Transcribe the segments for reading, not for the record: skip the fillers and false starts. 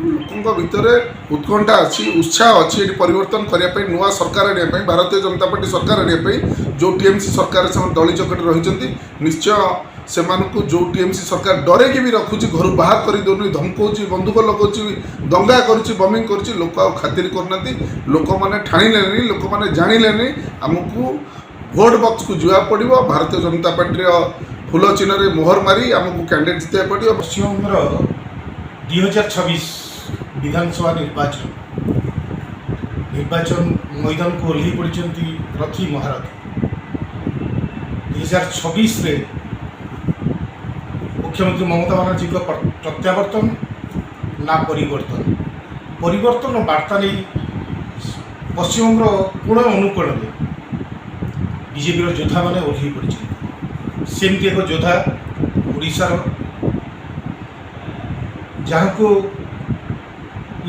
लोकों भितर उत्कंठा अच्छी उत्साह अच्छी परिवर्तन करने नुआ सरकार आने भारतीय जनता पार्टी सरकार आने जो टीएमसी सरकार से दली चकट रही निश्चय से जो टीएमसी सरकार डरेक भी रखुची घर बाहर कर दौनी धमकाऊँ बंदूक लगाऊँ दंगा करुच्ची बमिंग करुच्ची लोक खातिर करना लोक मैंने ठाणिले लोक मैंने जानले आमको भोट बक्स को जा पड़ो भारतीय जनता पार्टी फूल चिन्ह रे मोहर मारी आमको कैंडिडेट जितने पड़ो। पश्चिमबंग 2026 विधानसभा निर्वाचन मैदान को ओह्लि पड़ती रथी महारथी 2026 रे मुख्यमंत्री ममता बनर्जी को प्रत्यावर्तन ना परिवर्तन परिवर्तन वार्ता नहीं पश्चिमबंग कोण अनुकोण में बीजेपी योद्धा मैंने ओह्लि पड़ते सेमती एक योद्धा ओडिशार जहाँ को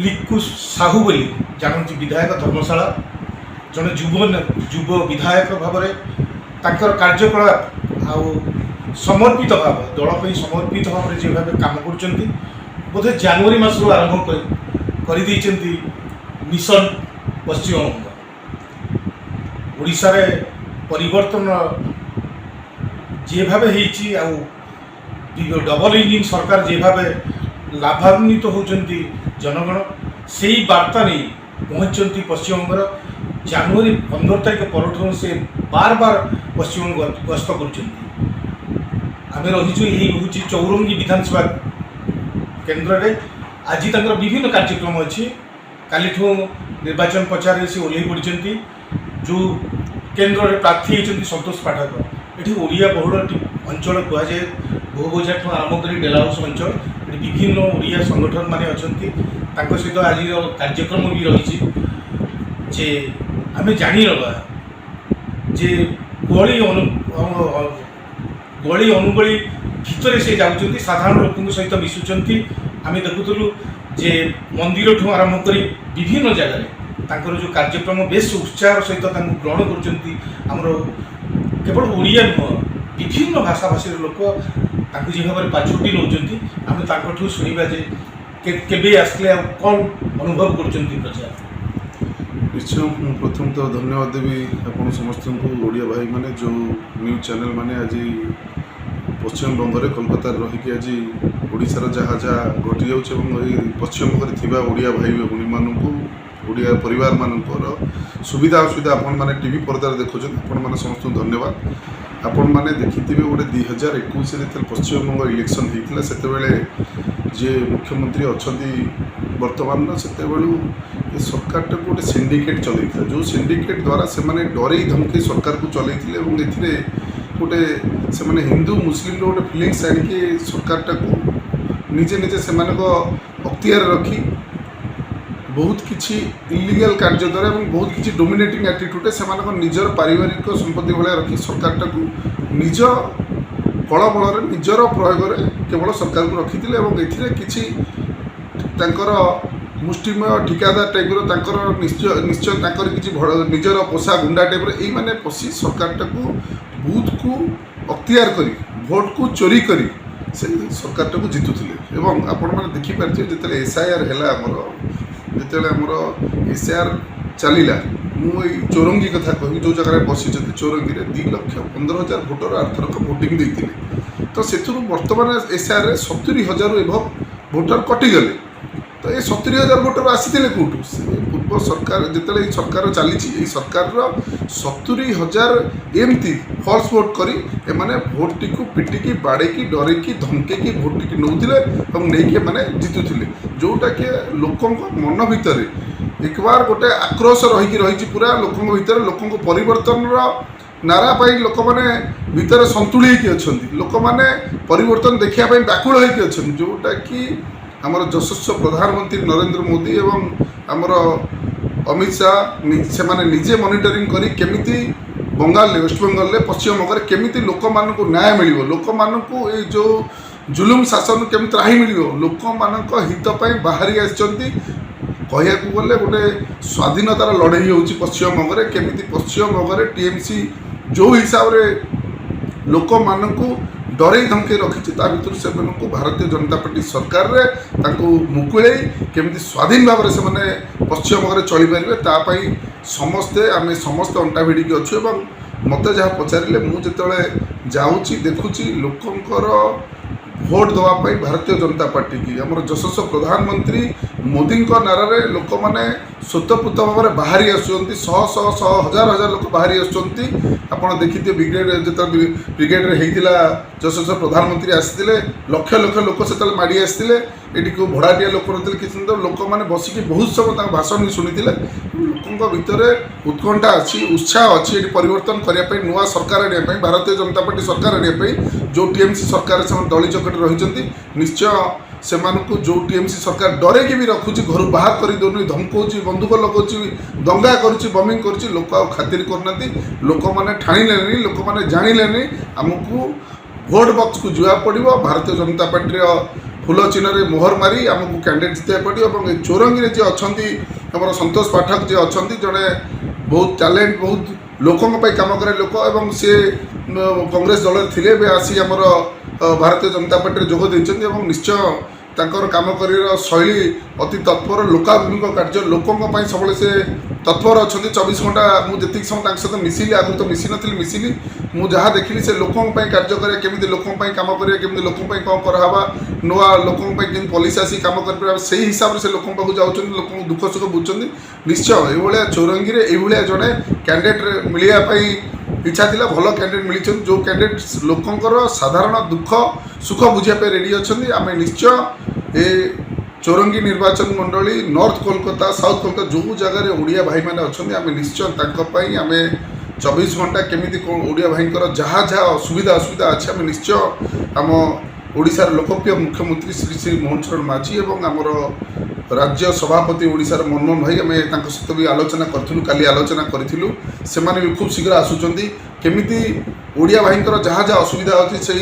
लिक्कु साहू बोली जानती विधायक धर्मशाला जड़े युव विधायक भाव तांकर कार्यकलाप आउ समर्पित भाव दल समर्पित भाव में जो भाव कम कर बोधे जनवरी मास आरंभ कर मिशन पश्चिमबंग ओडिशा रे परिवर्तन जे भाव डबल इंजिन सरकार जे भाव लाभान्वित होती जनगण से ही वार्ता नहीं पहुँचती पश्चिमबंग जनवरी 15 तारीख पर से बार बार पश्चिमबंग गस्त कर रही चौरंगी विधानसभा केन्द्र में आज तक विभिन्न कार्यक्रम अच्छी काली निर्वाचन प्रचार से ओह्लि पड़ती जो केन्द्र में प्रार्थी होती संतोष पाठक ये ओडिया बहुल अंचल कहुए बहुबजा आरंभ कर डेला हाउस अंचल विभिन्न ओडिया संगठन माने अच्छा सहित आज कार्यक्रम भी रही जे आम जानी नवा जे गली अनुगली भितर से जाऊँच साधारण लोक सहित मिशुंट आम देखुलु जे मंदिर ठूँ आरंभ कर विभिन्न जगह जो कार्यक्रम बेस उत्साह सहित ग्रहण कर केवल ओडिया नुह विभिन्न भाषा भाषी लोक जो भाव पाछुटी नौकरी आम शुणा जे केबे आसले कौन अनुभव कर प्रजा निश्चय प्रथम तो धन्यवाद देवी आप समस्त को ओडिया भाई माने जो न्यूज चैनल माने आज पश्चिमबंग में कोलकाता रहीकि आज ओडिशार जहाँ जहाँ घटी जाऊँ पश्चिमबंग थी ओडिया भाई भूणी मानू ओडिया परिवार मानकर सुविधा असुविधा आपण मैंने टीवी पर्दार देखुं आपण मैंने समस्त धन्यवाद आपण मैंने देखिथे गोटे 2021 पश्चिमबंग इलेक्शन होता से जे मुख्यमंत्री अच्छा बर्तमान से सरकार टाक गोटे सिंडिकेट चलता जो सिंडिकेट द्वारा से डरे धमकी सरकार को चलते गोटे से हिंदू मुस्लिम गोटे फिलिंग्स आणिकी सरकार टाक निजे निजे से अख्तियार रखी बहुत किसी इलिगल कार्य द्वारा बहुत किसी डोमिनेटिंग एटीट्यूड से निजर पारिवारिक संपत्ति भाया रखी सरकार टाक निज कल बल निजर प्रयोग केवल सरकार को रखी किसी मुष्टिमय ठिकादार टाइप निश्चय किसी निजर पोषा गुंडा टाइप यही मैंने पशि सरकार टाक बूथ को अख्तियार कर भोट को चोरी कर से सरकार टाक जितुले आपण मैंने देखिपारे जो एसआईआर है जिते आमर एसआईआर चलला मुझे चौरंगी कथा कह जो जगह बसी चौरंगी 2,15,000 भोटर आरथरक भोटिंग देते तो से बर्तमान एसआईआर 70,000 एभव भोटर कटिगले तो ये 70,000 भोटर आसी कौटू पूर्व सरकार जिते सरकार चली सरकार 70,000 एमती फल्स भोट कर भोट टी पिटिकी बाड़ेकी डरेकी धमकेकी भोट टी नौले नहीं मैंने जितुले जोटा कि लोक मन भितर एक बार गोटे आक्रोश रही पूरा लोक भितर लोक परिवर्तन नारा पाई लोक मैंने भितर संतुली अच्छा लोक मैंने परिवर्तन देखापी व्याकुल होती जोटा कि आमर यशस्वी प्रधानमंत्री नरेंद्र मोदी एवं आमर अमित शाह से माने निजे मॉनिटरिंग करी केमिति बंगाल वेस्ट बंगाल पश्चिमबंग केमिति लोक मानक न्याय मिल लोक मानक ये जो जुलुम शासन केमी त्राही मिल लोक मान हितपाई बाहरी आसती कहया गले गोटे स्वाधीनतार लड़ाई हो पश्चिमबंग केमिति पश्चिमबंग टीएमसी जो हिसाब से लोक मानक डरई धमकई रखी भर से भारतीय जनता पार्टी सरकार रे मुकुले केमी स्वाधीन भाव से पश्चिम बंग में चली पारे तापाई समस्ते आम समस्ते अंटा भिड़िकी अच्छु और मत जहाँ पचारे मुझे जाऊँगी देखुची लोकंर भोट देवाई भारतीय जनता पार्टी की आम यशस्व प्रधानमंत्री मोदी नारे लोक मैंने स्वतःपूत भाव में बाहरी आसुँच शह शह शह हजार हजार लोक बाहरी आप देखिए ब्रिगेड जो ब्रिगेड होता यशस्व प्रधानमंत्री आसते लक्ष लक्ष लोक से माड़ी आसते ये भड़ाटिया लोक नी किसी लोक मैंने बसिक बहुत समय भाषण भी शुणी लोकों भितर उत्कंठा अच्छी उत्साह अच्छी ये परिवर्तन करने नुआ सरकार आने भारतीय जनता पार्टी सरकार आने जो टीएमसी सरकार से दली चकट रही निश्चय से जो टीएमसी सरकार डरेकी भी रखुची घर बाहर कर दौन धमकाऊँ बंदूक लगाऊँ दंगा करुच्ची बमिंग करुच्ची लोक आ खातिर करना लोक मैंने ठाणिले लोक मैंने जाणिले आमको भोट बक्स को जा पड़ो भारतीय जनता पार्टी फूल चिन्ह मोहर मारी आमको कैंडिडेट जितने पड़ो और चोरंगी जी अच्छा आम संतोष पाठक जी अच्छा जड़े बहुत टैलेंट बहुत लोकों काम करे लोक और सी कांग्रेस दल थे आसी आमर भारतीय जनता पार्टी जोग देते निश्चय तांकर काम कर शैली अति तत्पर लोकाभिमुख कार्य लोकों सब से तत्पर अच्छा 24 घंटा मुझे समय सहित मिसिली आगुरी तो मिसी नी मिसिली मुझे देखिली से लोकों कार्य करे केमी लोकों काम करे केमी लोकों कौन करावा नुआ लोकों केमी पुलिस आसी काम कर से हिसाब से लोकों पाक जाऊँ लोक दुख सुख बुझुं निश्चय ये चौरंगी ये जड़े कैंडिडेट मिलवाई इच्छा थी भल कैंडिडेट मिली जो कैंडिडेट लोकंर साधारण दुख सुख बुझापी रेडी अच्छा आम निश्चय ए चौरंगी निर्वाचन मंडली नॉर्थ कोलकाता साउथ कोलकाता जो जगार ओडिया भाई मैंने अच्छा आम निश्चय आम 24 घंटा केमी ओडिया भाई जहाँ जहाँ असुविधा अच्छे आम निश्चय आम ओडिशार लोकप्रिय मुख्यमंत्री श्री श्री मोहन चरण माझी और आमर राज्य सभापति ओडिशार मनमोहन भाई आम सहित भी आलोचना करूँ काली आलोचना करूँ से भी खूब शीघ्र आसुँच केमी ओडिया भाई जहाँ जहाँ असुविधा अच्छी से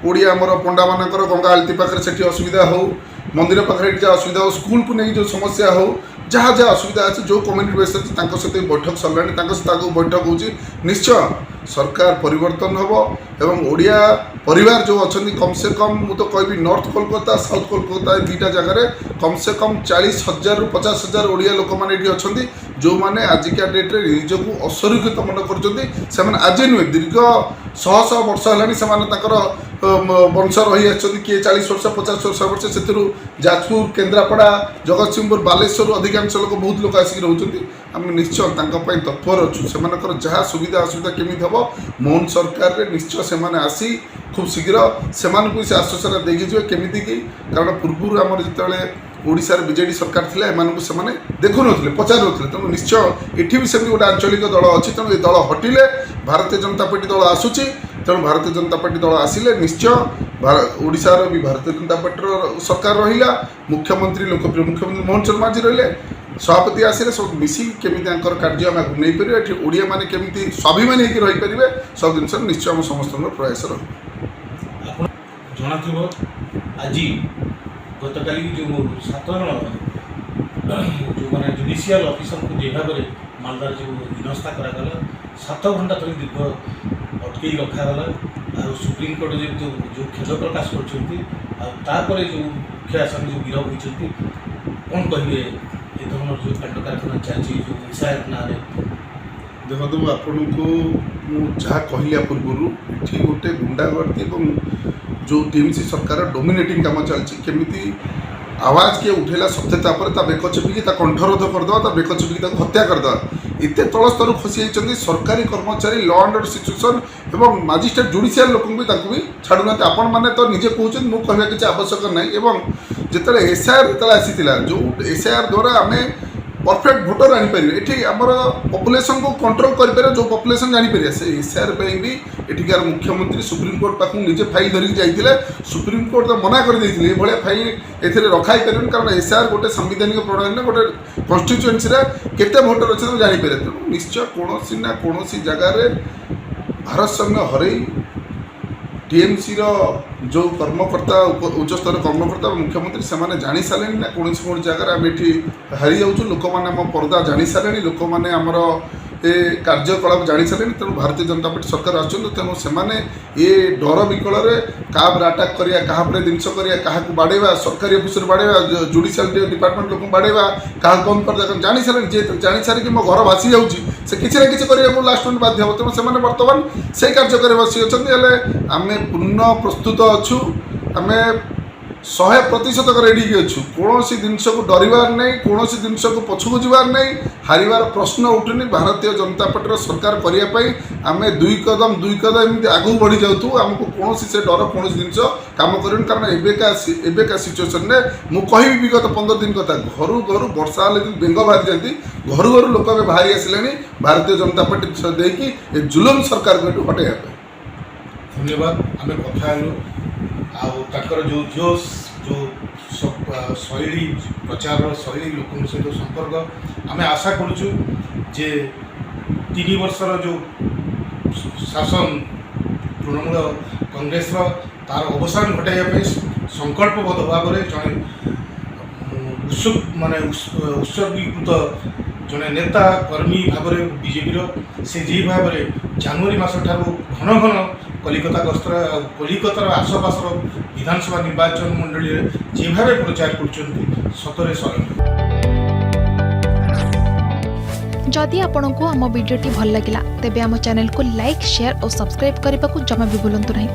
ओडिया आमर पंडा मानकर गंगा आलती पाखे से असुविधा हो मंदिर पाखे जहाँ असुविधा हो स्कूल को नहीं जो समस्या हो जहाँ जहाँ असुविधा अच्छी जो कम्युनिटी बेस अच्छी सहित बैठक सरला सहित बैठक हो निश्चय सरकार परिवर्तन हम एवं ओडिया परिवार जो अच्छा कम से कम मुझे तो कहबी नॉर्थ कोलकाता साउथ कोलकाता दुईटा जगह कम से कम 40,000 ରୁ 50,000 ओडिया लोक मैंने ये अच्छा जो मैंने आजिका डेट्रे निजक असुरक्षित मन कर आज नुहे दीर्घ शह शह वर्ष है वंश रही किए 40 वर्ष 50 वर्ष से जाजपुर केन्द्रापड़ा जगत सिंहपुर बालेश्वर अधिकांश लोक बहुत लोक आसिक रोचे आम निश्चय तत्पर अच्छु से जहाँ सुविधा असुविधा केमी हम मोहन सरकार रे निश्चय से आसी खूब शीघ्र से आश्वासन देखिए केमी कि कारण पूर्व आम जो ओडिशार बीजेडी सरकार थिला एमानकु सेमाने देखु नथिले पचार नथिले तेणु निश्चय एठी भी सेमती गोटे आंचलिक दल अच्छी तेणु ये दल हटिले भारतीय जनता पार्टी दल आसुची तेणु भारतीय जनता पार्टी दल आसिले निश्चय ओडिशार भी भारतीय जनता पार्टी सरकार रहिला मुख्यमंत्री लोकप्रिय मुख्यमंत्री मोहन चरण माझी रहिले सभापति आसिले सब मिसी केमी कार्य आम आगे नहीं पारे ये ओडिया मैंने केमी स्वाभिमानी होकर रही पारे सब जिन निश्चय आम समस्त प्रयास रहा आज गत काली जो 7 जन जो मैंने जुडिशियल ऑफिसर को जे भाव में मालदार जो हिनस्था करागला 7 घंटा धरी दीर्घ अटकई रखागला और सुप्रीम कोर्ट जो खेद प्रकाश कर जो मुख्य आसामी जो गिरफ होती कौन कहे ये धरण जो कांड कारखाना चलती जो एसआईआर ना देखो आपण को जहाँ कहलिया पूर्व ये गोटे गुंडागर्दी जो टीएमसी सरकार डोमिनेटिंग काम चलती केमी आवाज किए उठेला सत्यता पर बेक चिपिकी कंठरोध करदे बेक चिपिकी हत्या करदे इतने तल स्तर खसी जाती सरकारी कर्मचारी लॉ एंड ऑर्डर सिचुएसन एवं मजिस्ट्रेट जुडिशियल लोक भी छाड़ूना आपण मैंने तो निजे कहते मुझे कहना किसी आवश्यक नहीं जिते एसआईआर जो आसी जो एसआईआर द्वारा आम परफेक्ट भोटर आनीपर ये आमर पपुलेसन को कंट्रोल कर जो पपुलेसन जापर से एसआईआर भी एठिकार मुख्यमंत्री सुप्रीम कोर्ट पाक निजे फाइल धरिक जाइए सुप्रीम कोर्ट तो मना कर ये फाइल ए रखाई पारे कारण एसआईआर गोटे संवैधानिक प्रणाली गोटे कन्स्टिट्युएन्सी केते भोटर अच्छे जापर तेणु निश्चय कौन ना कौन जगार भारसाम्य हर टीएमसी जो कर्मकर्ता उच्च स्तर कर्मकर्ता मुख्यमंत्री से जानी सारे ना कौन जगह आम ये हारी जाऊँ लोक मैंने आम पर्दा जानी सारे लोक मैंने आमर ଏ କାର୍ଯ୍ୟକଳାପ ଜାଣିସାରିଲେଣି। ତେଣୁ ଭାରତୀୟ ଜନତା ପାର୍ଟି ସରକାର ଆସୁଛନ୍ତି, ତେଣୁ ସେମାନେ ଏ ଡର ବିକଳରେ କାହା ଉପରେ ଆଟାକ୍ କରିବା, କାହା ଉପରେ ଜିନିଷ କରିବା, କାହାକୁ ବାଡ଼େଇବା, ସରକାରୀ ଅଫିସରୁ ବାଡ଼େଇବା, ଜୁଡ଼ିସିଆଲ ଡିପାର୍ଟମେଣ୍ଟ ଲୋକଙ୍କୁ ବାଡ଼େଇବା, କାହାକୁ କମ୍ କରିଦେବା ଜାଣିସାରିଲେଣି। ଯେହେତୁ ଜାଣିସାରିକି ମୋ ଘର ଭାସି ଯାଉଛି, ସେ କିଛି ନା କିଛି କରିବାକୁ ଲାଷ୍ଟ ମିନିଟ୍ ବାଧ୍ୟ ହେବ। ତେଣୁ ସେମାନେ ବର୍ତ୍ତମାନ ସେଇ କାର୍ଯ୍ୟ କରି ବସି ଅଛନ୍ତି। ହେଲେ ଆମେ ପୂର୍ଣ୍ଣ ପ୍ରସ୍ତୁତ ଅଛୁ, ଆମେ 100% ରେଡ଼ି ଅଛୁ। କୌଣସି ଜିନିଷକୁ ଡରିବାର ନାହିଁ, କୌଣସି ଜିନିଷକୁ ପଛକୁ ଯିବାର ନାହିଁ, ହାରିବାର ପ୍ରଶ୍ନ ଉଠୁନି। ଭାରତୀୟ ଜନତା ପାର୍ଟିର ସରକାର କରିବା ପାଇଁ ଆମେ ଦୁଇ କଦମ ଏମିତି ଆଗକୁ ବଢ଼ି ଯାଉଥିବୁ। ଆମକୁ କୌଣସି ସେ ଡର କୌଣସି ଜିନିଷ କାମ କରିବନି। କାରଣ ଏବେକା ସିଚୁଏସନରେ ମୁଁ କହିବି ବିଗତ 15 ଦିନ କଥା, ଘରୁ ବର୍ଷା ହେଲେ ଯେମିତି ବେଙ୍ଗ ବାହାରିଯାନ୍ତି, ଘରୁ ଲୋକ ଏବେ ବାହାରି ଆସିଲେଣି ଭାରତୀୟ ଜନତା ପାର୍ଟି ଦେଇକି ଏ ଜୁଲୁମ ସରକାରକୁ ଏଠୁ ହଟେଇବା ପାଇଁ। ଧନ୍ୟବାଦ। ଆମେ କଥା ହେଲୁ ଆଉ ତାଙ୍କର ଯେଉଁ ଜୋସ୍, ଯେଉଁ ଶୈଳୀ, ପ୍ରଚାରର ଶୈଳୀ, ଲୋକଙ୍କ ସହିତ ସମ୍ପର୍କ, ଆମେ ଆଶା କରୁଛୁ ଯେ 3 ବର୍ଷର ଯେଉଁ ଶାସନ ତୃଣମୂଳ କଂଗ୍ରେସର ତାର ଅବସାନ ଘଟାଇବା ପାଇଁ ସଂକଳ୍ପବଦ୍ଧ ଭାବରେ ଜଣେ ଉତ୍ସର୍ଗୀକୃତ ଜଣେ ନେତା କର୍ମୀ ଭାବରେ ବିଜେପିର ସେ ଯେ ଭାବରେ ଜାନୁଆରୀ ମାସ ଠାରୁ ଘନ କଲିକତା ଗସ୍ତରେ ଆଉ କଲିକତାର ଆଶପାଶର ବିଧାନସଭା ନିର୍ବାଚନ ମଣ୍ଡଳୀରେ ଯେଭାବେ ପ୍ରଚାର କରୁଛନ୍ତି ସତରେ ସରଳ। जदि आपंक आम भिडी भल लगा तेब आम चैनल को लाइक, शेयर और सब्सक्राइब करने को जमा भी भूलु नहीं।